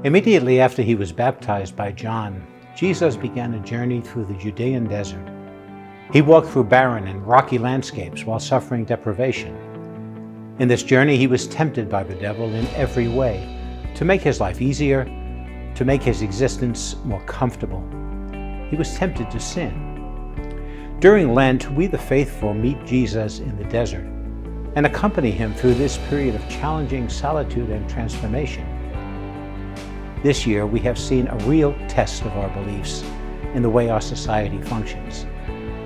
Immediately after he was baptized by John, Jesus began a journey through the Judean desert. He walked through barren and rocky landscapes while suffering deprivation. In this journey, he was tempted by the devil in every way to make his life easier, to make his existence more comfortable. He was tempted to sin. During Lent, we the faithful meet Jesus in the desert and accompany him through this period of challenging solitude and transformation. This year, we have seen a real test of our beliefs in the way our society functions,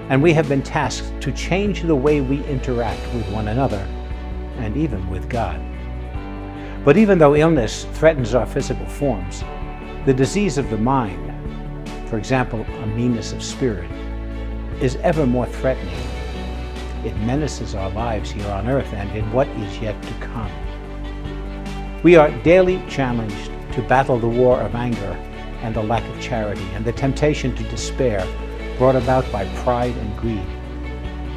and we have been tasked to change the way we interact with one another and even with God. But even though illness threatens our physical forms, the disease of the mind, for example, a meanness of spirit, is ever more threatening. It menaces our lives here on earth and in what is yet to come. We are daily challenged to battle the war of anger and the lack of charity and the temptation to despair brought about by pride and greed.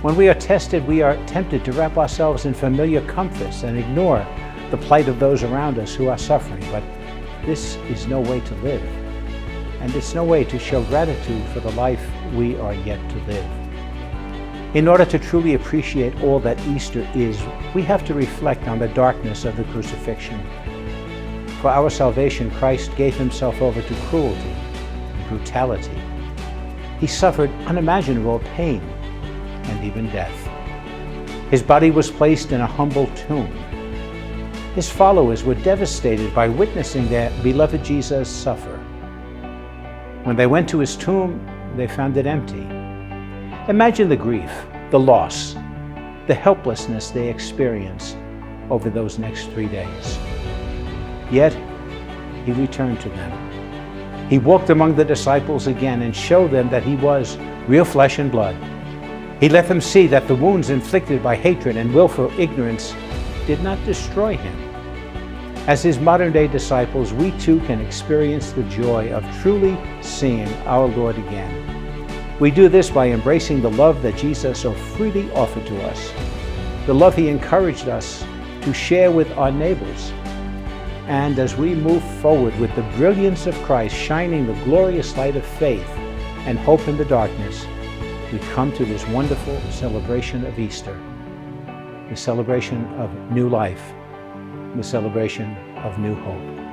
When we are tested, we are tempted to wrap ourselves in familiar comforts and ignore the plight of those around us who are suffering. But this is no way to live, and it's no way to show gratitude for the life we are yet to live. In order to truly appreciate all that Easter is, we have to reflect on the darkness of the crucifixion. For our salvation, Christ gave himself over to cruelty and brutality. He suffered unimaginable pain and even death. His body was placed in a humble tomb. His followers were devastated by witnessing their beloved Jesus suffer. When they went to his tomb, they found it empty. Imagine the grief, the loss, the helplessness they experienced over those next 3 days. Yet, he returned to them. He walked among the disciples again and showed them that he was real flesh and blood. He let them see that the wounds inflicted by hatred and willful ignorance did not destroy him. As his modern-day disciples, we too can experience the joy of truly seeing our Lord again. We do this by embracing the love that Jesus so freely offered to us, the love he encouraged us to share with our neighbors. And as we move forward with the brilliance of Christ shining the glorious light of faith and hope in the darkness, we come to this wonderful celebration of Easter, the celebration of new life, the celebration of new hope.